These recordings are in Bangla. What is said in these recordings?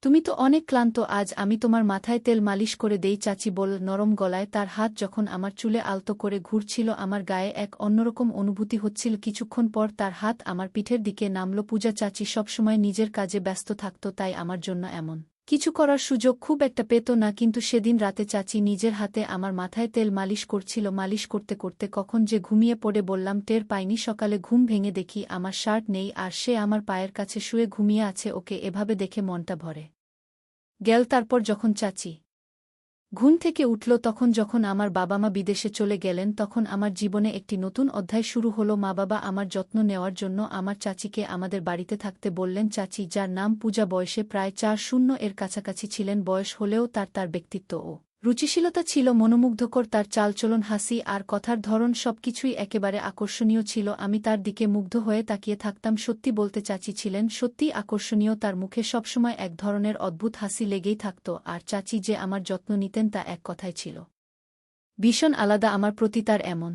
তুমি তো অনেক ক্লান্ত আজ আমি তোমার মাথায় তেল মালিশ করে দেই চাচি বলল নরম গলায়। তার হাত যখন আমার চুলে আলতো করে ঘুরছিল আমার গায়ে এক অন্যরকম অনুভূতি হচ্ছিল। কিছুক্ষণ পর তার হাত আমার পিঠের দিকে নামল। পূজা চাচি সবসময় নিজের কাজে ব্যস্ত থাকত, তাই আমার জন্য এমন কিছু করার সুযোগ খুব একটা পেত না, কিন্তু সেদিন রাতে চাচি নিজের হাতে আমার মাথায় তেল মালিশ করছিল। মালিশ করতে করতে কখন যে ঘুমিয়ে পড়ে বললাম টের পাইনি। সকালে ঘুম ভেঙে দেখি আমার শার্ট নেই আর সে আমার পায়ের কাছে শুয়ে ঘুমিয়ে আছে। ওকে এভাবে দেখে মনটা ভরে গেল। তারপর যখন চাচি ঘুম থেকে উঠল তখন যখন আমার বাবা মা বিদেশে চলে গেলেন তখন আমার জীবনে একটি নতুন অধ্যায় শুরু হলো। মা বাবা আমার যত্ন নেওয়ার জন্য আমার চাচিকে আমাদের বাড়িতে থাকতে বললেন। চাচি, যার নাম পূজা, বয়সে প্রায় ৪০ এর কাছাকাছি ছিলেন। বয়স হলেও তার ব্যক্তিত্ব ও রুচিশীলতা ছিল মনোমুগ্ধকর। তার চালচলন, হাসি আর কথার ধরন সবকিছুই একেবারে আকর্ষণীয় ছিল। আমি তার দিকে মুগ্ধ হয়ে তাকিয়ে থাকতাম। সত্যি বলতে চাচি ছিলেন সত্যিই আকর্ষণীয়। তার মুখে সবসময় এক ধরনের অদ্ভুত হাসি লেগেই থাকত, আর চাচি যে আমার যত্ন নিতেন তা এক কথায় ছিল ভীষণ আলাদা। আমার প্রতি তার এমন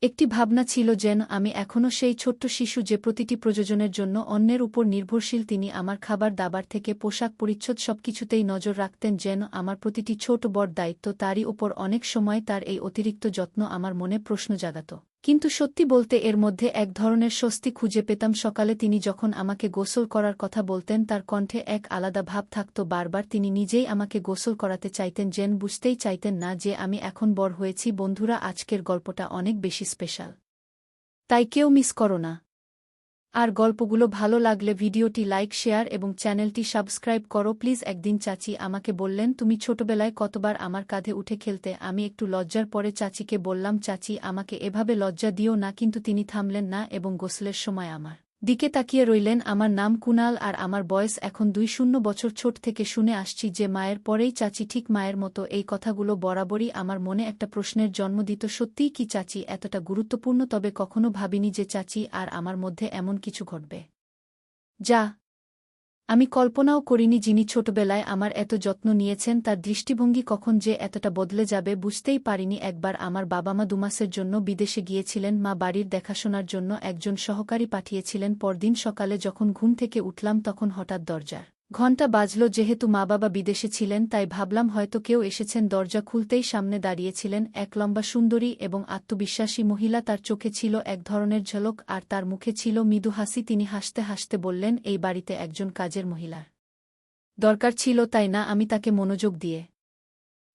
একটি ভাবনা ছিল যেন আমি এখনও সেই ছোট্ট শিশু যে প্রতিটি প্রয়োজনের জন্য অন্যের উপর নির্ভরশীল। তিনি আমার খাবার দাবার থেকে পোশাক পরিচ্ছদ সবকিছুতেই নজর রাখতেন, যেন আমার প্রতিটি ছোট বড় দায়িত্ব তারই উপর। অনেক সময় তার এই অতিরিক্ত যত্ন আমার মনে প্রশ্ন জাগাত, কিন্তু সত্যি বলতে এর মধ্যে এক ধরনের স্বস্তি খুঁজে পেতাম। সকালে তিনি যখন আমাকে গোসল করার কথা বলতেন তার কণ্ঠে এক আলাদা ভাব থাকত। বারবার তিনি নিজেই আমাকে গোসল করাতে চাইতেন, যেন বুঝতেই চাইতেন না যে আমি এখন বড় হয়েছি। বন্ধুরা, আজকের গল্পটা অনেক বেশি স্পেশাল, তাই কেউ মিস করো না। আর গল্পগুলো ভালো লাগলে ভিডিওটি লাইক, শেয়ার এবং চ্যানেলটি সাবস্ক্রাইব করো প্লিজ। একদিন চাচি আমাকে বললেন, তুমি ছোটবেলায় কতবার আমার কাঁধে উঠে খেলতে। আমি একটু লজ্জার পরে চাচিকে বললাম, চাচি আমাকে এভাবে লজ্জা দিও না। কিন্তু তিনি থামলেন না এবং গোসলের সময় আমার দিকে তাকিয়ে রইলেন। আমার নাম কুনাল আর আমার বয়স এখন ২০ বছর। ছোট থেকে শুনে আসছি যে মায়ের পরেই চাচি ঠিক মায়ের মতো। এই কথাগুলো বরাবরই আমার মনে একটা প্রশ্নের জন্ম দিত, সত্যিই কি চাচি এতটা গুরুত্বপূর্ণ? তবে কখনো ভাবিনি যে চাচি আর আমার মধ্যে এমন কিছু ঘটবে যা আমি কল্পনাও করিনি। যিনি ছোটবেলায় আমার এত যত্ন নিয়েছেন তার দৃষ্টিভঙ্গি কখন যে এতটা বদলে যাবে বুঝতেই পারিনি। একবার আমার বাবা মা ২ মাসের জন্য বিদেশে গিয়েছিলেন। মা বাড়ির দেখাশোনার জন্য একজন সহকারী পাঠিয়েছিলেন। পরদিন সকালে যখন ঘুম থেকে উঠলাম তখন হঠাৎ দরজার ঘণ্টা বাজল। যেহেতু মা বাবা বিদেশে ছিলেন তাই ভাবলাম হয়তো কেউ এসেছেন। দরজা খুলতেই সামনে দাঁড়িয়েছিলেন এক লম্বা, সুন্দরী এবং আত্মবিশ্বাসী মহিলা। তার চোখে ছিল এক ধরনের ঝলক আর তার মুখে ছিল মৃদু হাসি। তিনি হাসতে হাসতে বললেন, এই বাড়িতে একজন কাজের মহিলার দরকার ছিল, তাই না? আমি তাকে মনোযোগ দিয়ে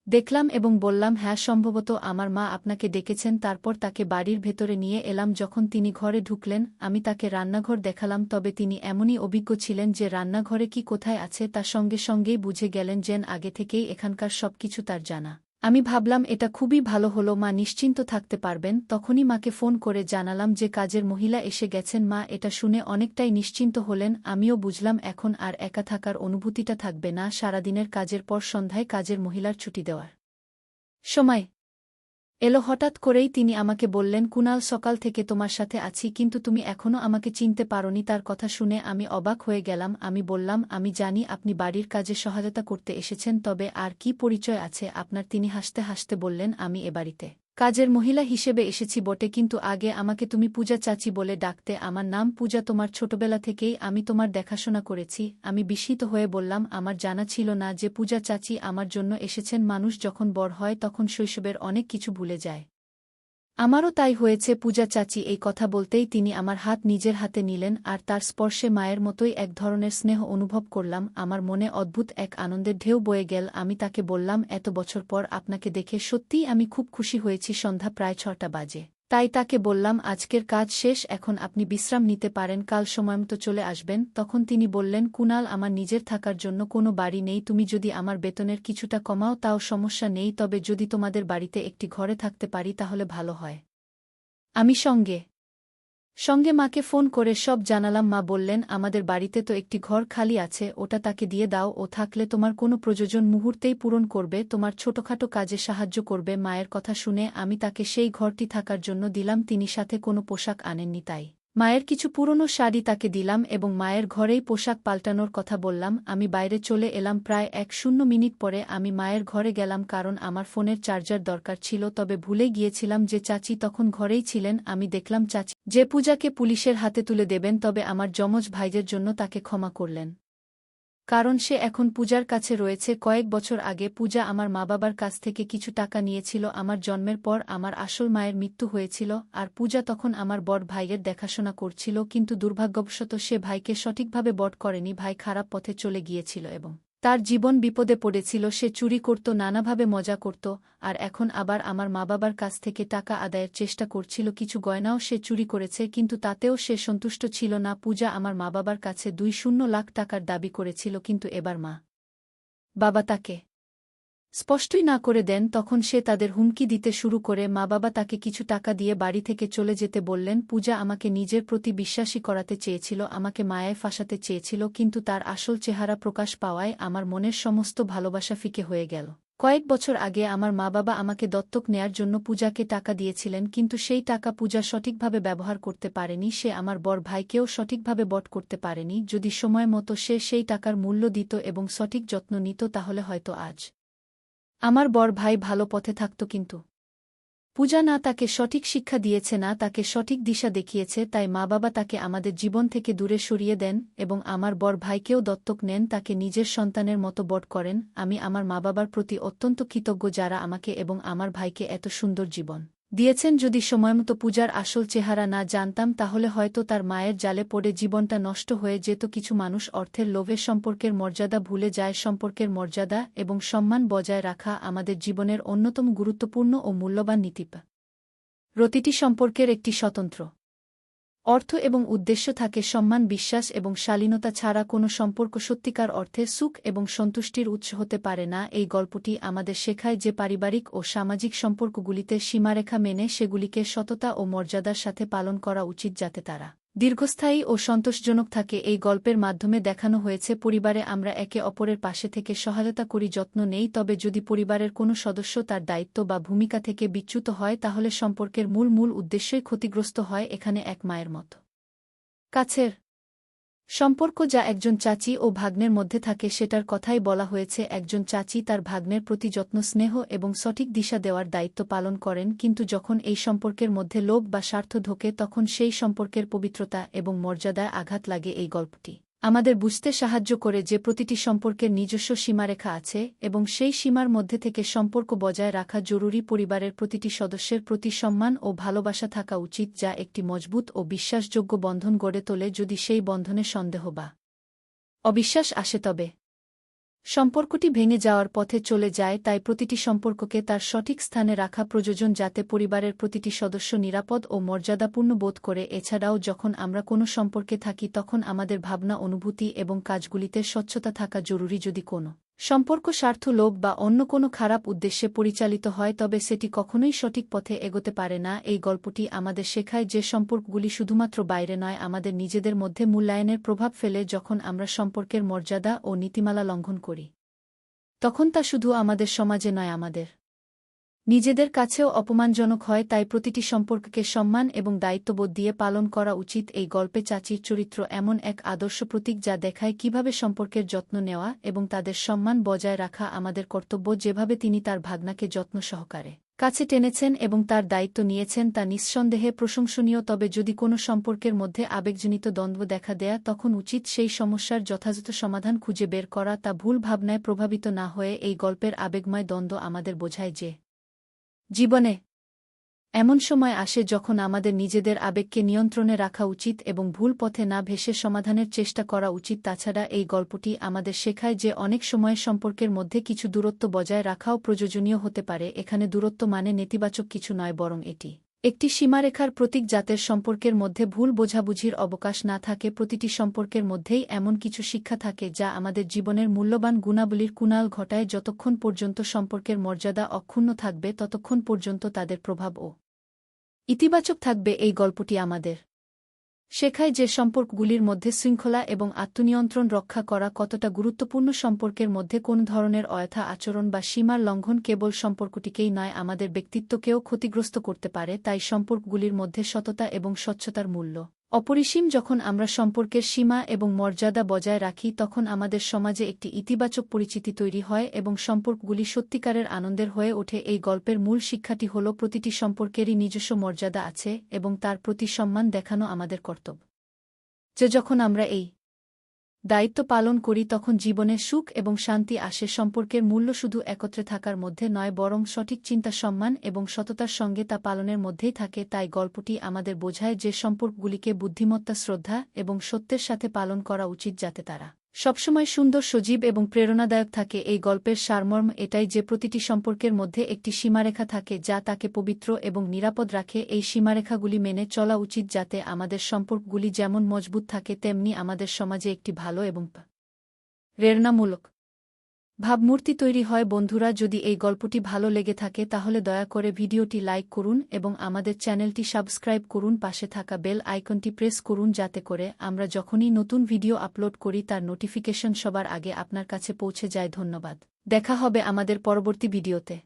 দেখলাম এবং বললাম, হ্যাঁ, সম্ভবত আমার মা আপনাকে ডেকেছেন। তারপর তাকে বাড়ির ভেতরে নিয়ে এলাম। যখন তিনি ঘরে ঢুকলেন আমি তাকে রান্নাঘর দেখালাম। তবে তিনি এমনই অভিজ্ঞ ছিলেন যে রান্নাঘরে কি কোথায় আছে তা সঙ্গে সঙ্গেই বুঝে গেলেন, যেন আগে থেকেই এখানকার সবকিছু তার জানা। আমি ভাবলাম এটা খুবই ভালো হলো, মা নিশ্চিন্ত থাকতে পারবেন। তখনই মাকে ফোন করে জানালাম যে কাজের মহিলা এসে গেছেন। মা এটা শুনে অনেকটাই নিশ্চিন্ত হলেন। আমিও বুঝলাম এখন আর একা থাকার অনুভূতিটা থাকবে না। সারাদিনের কাজের পর সন্ধ্যায় কাজের মহিলার ছুটি দেওয়ার সময় এলো। হঠাৎ করেই তিনি আমাকে বললেন, কুনাল, সকাল থেকে তোমার সাথে আছি কিন্তু তুমি এখনও আমাকে চিনতে পারোনি। তার কথা শুনে আমি অবাক হয়ে গেলাম। আমি বললাম, আমি জানি আপনি বাড়ির কাজে সহায়তা করতে এসেছেন, তবে আর কি পরিচয় আছে আপনার? তিনি হাসতে হাসতে বললেন, আমি এ বাড়িতে কাজের মহিলা হিসেবে এসেছি বটে, কিন্তু আগে আমাকে তুমি পূজা চাচি বলে ডাকতে। আমার নাম পূজা, তোমার ছোটবেলা থেকেই আমি তোমার দেখাশোনা করেছি। আমি বিস্মিত হয়ে বললাম, আমার জানা ছিল না যে পূজা চাচি আমার জন্য এসেছেন। মানুষ যখন বড় হয় তখন শৈশবের অনেক কিছু ভুলে যায়। আমারও তাই হয়েছে। পূজা চাচি এই কথা বলতেই তিনি আমার হাত নিজের হাতে নিলেন আর তার স্পর্শে মায়ের মতোই এক ধরনের স্নেহ অনুভব করলাম। আমার মনে অদ্ভুত এক আনন্দের ঢেউ বয়ে গেল। আমি তাকে বললাম, এত বছর পর আপনাকে দেখে সত্যিই আমি খুব খুশি হয়েছি। সন্ধ্যা প্রায় ৬টা বাজে, তাই তাকে বললাম, আজকের কাজ শেষ, এখন আপনি বিশ্রাম নিতে পারেন, কাল সময়মতো চলে আসবেন। তখন তিনি বললেন, কুনাল, আমার নিজের থাকার জন্য কোনো বাড়ি নেই। তুমি যদি আমার বেতনের কিছুটা কমাও তাও সমস্যা নেই, তবে যদি তোমাদের বাড়িতে একটি ঘরে থাকতে পারি তাহলে ভালো হয়। আমি সঙ্গে সঙ্গে মাকে ফোন করে সব জানালাম। মা বললেন, আমাদের বাড়িতে তো একটি ঘর খালি আছে, ওটা তাকে দিয়ে দাও। ও থাকলে তোমার কোনো প্রয়োজন মুহূর্তেই পূরণ করবে, তোমার ছোটখাটো কাজে সাহায্য করবে। মায়ের কথা শুনে আমি তাকে সেই ঘরটি থাকার জন্য দিলাম। তিনি সাথে কোনো পোশাক আনেননি, তাই মায়ের কিছু পুরনো শাড়ি তাকে দিলাম এবং মায়ের ঘরেই পোশাক পাল্টানোর কথা বললাম। আমি বাইরে চলে এলাম। প্রায় ১-০ মিনিট পরে আমি মায়ের ঘরে গেলাম, কারণ আমার ফোনের চার্জার দরকার ছিল। তবে ভুলে গিয়েছিলাম যে চাচি তখন ঘরেই ছিলেন। আমি দেখলাম চাচি যে পূজাকে পুলিশের হাতে তুলে দেবেন, তবে আমার যমজ ভাইদের জন্য তাকে ক্ষমা করলেন। কারণ সে এখন পূজার কাছে রয়েছে। কয়েক বছর আগে পূজা আমার মা-বাবার কাছ থেকে কিছু টাকা নিয়েছিল। আমার জন্মের পর আমার আসল মায়ের মৃত্যু হয়েছিল, আর পূজা তখন আমার বড় ভাইয়ের দেখাশোনা করছিল, কিন্তু দুর্ভাগ্যবশত সে ভাইকে সঠিকভাবে বড় করেনি। ভাই খারাপ পথে চলে গিয়েছিল এবং তার জীবন বিপদে পড়েছিল। সে চুরি করত, নানাভাবে মজা করত, আর এখন আবার আমার মা-বাবার কাছ থেকে টাকা আদায়ের চেষ্টা করছিল। কিছু গয়নাও সে চুরি করেছে, কিন্তু তাতেও সে সন্তুষ্ট ছিল না। পূজা আমার মা-বাবার কাছে 2 লাখ টাকার দাবি করেছিল, কিন্তু এবার মা-বাবা তাকে স্পষ্টই না করে দেন। তখন সে তাদের হুমকি দিতে শুরু করে। মা-বাবা তাকে কিছু টাকা দিয়ে বাড়ি থেকে চলে যেতে বললেন। পূজা আমাকে নিজের প্রতি বিশ্বাসী করাতে চেয়েছিল, আমাকে মায়ায় ফাঁসাতে চেয়েছিল, কিন্তু তার আসল চেহারা প্রকাশ পাওয়ায় আমার মনের সমস্ত ভালোবাসা ফিকে হয়ে গেল। কয়েক বছর আগে আমার মা-বাবা আমাকে দত্তক নেয়ার জন্য পূজাকে টাকা দিয়েছিলেন, কিন্তু সেই টাকা পূজা সঠিকভাবে ব্যবহার করতে পারেনি। সে আমার বড় ভাইকেও সঠিকভাবে বড় করতে পারেনি। যদি সময় মতো সে সেই টাকার মূল্য দিত এবং সঠিক যত্ন নিত, তাহলে হয়তো আজ আমার বড় ভাই ভালো পথে থাকত। কিন্তু পূজা না তাকে সঠিক শিক্ষা দিয়েছে, না তাকে সঠিক দিশা দেখিয়েছে। তাই মা-বাবা তাকে আমাদের জীবন থেকে দূরে সরিয়ে দেন এবং আমার বড় ভাইকেও দত্তক নেন, তাকে নিজের সন্তানের মতো বড় করেন। আমি আমার মা-বাবার প্রতি অত্যন্ত কৃতজ্ঞ, যারা আমাকে এবং আমার ভাইকে এত সুন্দর জীবন দিয়েছেন। যদি সময়মতো পূজার আসল চেহারা না জানতাম, তাহলে হয়তো তার মায়ের জালে পড়ে জীবনটা নষ্ট হয়ে যেত। কিছু মানুষ অর্থের লোভে সম্পর্কের মর্যাদা ভুলে যায়। সম্পর্কের মর্যাদা এবং সম্মান বজায় রাখা আমাদের জীবনের অন্যতম গুরুত্বপূর্ণ ও মূল্যবান নীতি। প্রতিটি সম্পর্কের একটি স্বতন্ত্র অর্থ এবং উদ্দেশ্য থাকে। সম্মান, বিশ্বাস এবং শালীনতা ছাড়া কোনো সম্পর্ক সত্যিকার অর্থে সুখ এবং সন্তুষ্টির উৎস হতে পারে না। এই গল্পটি আমাদের শেখায় যে পারিবারিক ও সামাজিক সম্পর্কগুলিতে সীমারেখা মেনে সেগুলিকে সততা ও মর্যাদার সাথে পালন করা উচিত, যাতে তারা দীর্ঘস্থায়ী ও সন্তোষজনক থাকে। এই গল্পের মাধ্যমে দেখানো হয়েছে পরিবারে আমরা একে অপরের পাশে থেকে সহায়তা করি, যত্ন নেই। তবে যদি পরিবারের কোনো সদস্য তার দায়িত্ব বা ভূমিকা থেকে বিচ্যুত হয়, তাহলে সম্পর্কের মূল উদ্দেশ্যই ক্ষতিগ্রস্ত হয়। এখানে এক মায়ের মতো কাছের সম্পর্ক যা একজন চাচি ও ভাগ্নের মধ্যে থাকে, সেটার কথাই বলা হয়েছে। একজন চাচি তার ভাগ্নের প্রতি যত্ন, স্নেহ এবং সঠিক দিশা দেওয়ার দায়িত্ব পালন করেন, কিন্তু যখন এই সম্পর্কের মধ্যে লোভ বা স্বার্থ ঢোকে, তখন সেই সম্পর্কের পবিত্রতা এবং মর্যাদায় আঘাত লাগে। এই গল্পটি আমাদের বুঝতে সাহায্য করে যে প্রতিটি সম্পর্কের নিজস্ব সীমারেখা আছে এবং সেই সীমার মধ্যে থেকে সম্পর্ক বজায় রাখা জরুরি। পরিবারের প্রতিটি সদস্যের প্রতি সম্মান ও ভালোবাসা থাকা উচিত, যা একটি মজবুত ও বিশ্বাসযোগ্য বন্ধন গড়ে তোলে। যদি সেই বন্ধনে সন্দেহ বা অবিশ্বাস আসে, তবে সম্পর্কটি ভেঙে যাওয়ার পথে চলে যায়। তাই প্রতিটি সম্পর্ককে তার সঠিক স্থানে রাখা প্রয়োজন, যাতে পরিবারের প্রতিটি সদস্য নিরাপদ ও মর্যাদাপূর্ণ বোধ করে। এছাড়াও যখন আমরা কোনো সম্পর্কে থাকি, তখন আমাদের ভাবনা, অনুভূতি এবং কাজগুলিতে স্বচ্ছতা থাকা জরুরি। যদি কোনো সম্পর্ক স্বার্থ, লোভ বা অন্য কোনো খারাপ উদ্দেশ্যে পরিচালিত হয়, তবে সেটি কখনোই সঠিক পথে এগোতে পারে না। এই গল্পটি আমাদের শেখায় যে সম্পর্কগুলি শুধুমাত্র বাইরে নয়, আমাদের নিজেদের মধ্যে মূল্যায়নের প্রভাব ফেলে। যখন আমরা সম্পর্কের মর্যাদা ও নীতিমালা লঙ্ঘন করি, তখন তা শুধু আমাদের সমাজে নয়, আমাদের নিজেদের কাছেও অপমানজনক হয়। তাই প্রতিটি সম্পর্ককে সম্মান এবং দায়িত্ববোধ দিয়ে পালন করা উচিত। এই গল্পে চাচির চরিত্র এমন এক আদর্শ প্রতীক, যা দেখায় কিভাবে সম্পর্কের যত্ন নেওয়া এবং তাদের সম্মান বজায় রাখা আমাদের কর্তব্য। যেভাবে তিনি তার ভাগ্নাকে যত্ন সহকারে কাছে টেনেছেন এবং তার দায়িত্ব নিয়েছেন, তা নিঃসন্দেহে প্রশংসনীয়। তবে যদি কোনো সম্পর্কের মধ্যে আবেগজনিত দ্বন্দ্ব দেখা দেয়, তখন উচিত সেই সমস্যার যথাযথ সমাধান খুঁজে বের করা, তা ভুল ভাবনায় প্রভাবিত না হয়ে। এই গল্পের আবেগময় দ্বন্দ্ব আমাদের বোঝায় যে জীবনে এমন সময় আসে যখন আমাদের নিজেদের আবেগকে নিয়ন্ত্রণে রাখা উচিত এবং ভুল পথে না ভেসে সমাধানের চেষ্টা করা উচিত। তাছাড়া এই গল্পটি আমাদের শেখায় যে অনেক সময় সম্পর্কের মধ্যে কিছু দূরত্ব বজায় রাখাও প্রয়োজনীয় হতে পারে। এখানে দূরত্ব মানে নেতিবাচক কিছু নয়, বরং এটি একটি সীমারেখার প্রতীক, যাতে সম্পর্কের মধ্যে ভুল বোঝাবুঝির অবকাশ না থাকে। প্রতিটি সম্পর্কের মধ্যেই এমন কিছু শিক্ষা থাকে যা আমাদের জীবনের মূল্যবান গুণাবলীর কুনাল ঘটায়। যতক্ষণ পর্যন্ত সম্পর্কের মর্যাদা অক্ষুণ্ণ থাকবে, ততক্ষণ পর্যন্ত তাদের প্রভাব ও ইতিবাচক থাকবে। এই গল্পটি আমাদের শেখায় যে সম্পর্কগুলির মধ্যে শৃঙ্খলা এবং আত্মনিয়ন্ত্রণ রক্ষা করা কতটা গুরুত্বপূর্ণ। সম্পর্কের মধ্যে কোন ধরনের অযথা আচরণ বা সীমার লঙ্ঘন কেবল সম্পর্কটিকেই নয়, আমাদের ব্যক্তিত্বকেও ক্ষতিগ্রস্ত করতে পারে। তাই সম্পর্কগুলির মধ্যে সততা এবং স্বচ্ছতার মূল্য অপরিসীম। যখন আমরা সম্পর্কের সীমা এবং মর্যাদা বজায় রাখি, তখন আমাদের সমাজে একটি ইতিবাচক পরিচিতি তৈরি হয় এবং সম্পর্কগুলি সত্যিকারের আনন্দের হয়ে ওঠে। এই গল্পের মূল শিক্ষাটি হল, প্রতিটি সম্পর্কেরই নিজস্ব মর্যাদা আছে এবং তার প্রতি সম্মান দেখানো আমাদের কর্তব্য। যে যখন আমরা এই দায়িত্ব পালন করি তখন জীবনে সুখ এবং শান্তি আসে। সম্পর্কের মূল্য শুধু একত্রে থাকার মধ্যে নয়, বরং সঠিক চিন্তা, সম্মান এবং সততার সঙ্গে তা পালনের মধ্যেই থাকে। তাই গল্পটি আমাদের বোঝায় যে সম্পর্কগুলিকে বুদ্ধিমত্তা, শ্রদ্ধা এবং সত্যের সাথে পালন করা উচিত, যাতে তারা সবসময় সুন্দর, সজীব এবং প্রেরণাদায়ক থাকে। এই গল্পের সারমর্ম এটাই যে প্রতিটি সম্পর্কের মধ্যে একটি সীমারেখা থাকে যা তাকে পবিত্র এবং নিরাপদ রাখে। এই সীমারেখাগুলি মেনে চলা উচিত যাতে আমাদের সম্পর্কগুলি যেমন মজবুত থাকে, তেমনি আমাদের সমাজে একটি ভালো এবং প্রেরণামূলক ভাবমূর্তি তৈরি হয়। বন্ধুরা, যদি এই গল্পটি ভালো লেগে থাকে তাহলে দয়া করে ভিডিওটি লাইক করুন এবং আমাদের চ্যানেলটি সাবস্ক্রাইব করুন। পাশে থাকা বেল আইকনটি প্রেস করুন যাতে করে আমরা যখনই নতুন ভিডিও আপলোড করি তার নোটিফিকেশন সবার আগে আপনার কাছে পৌঁছে যায়। ধন্যবাদ। দেখা হবে আমাদের পরবর্তী ভিডিওতে।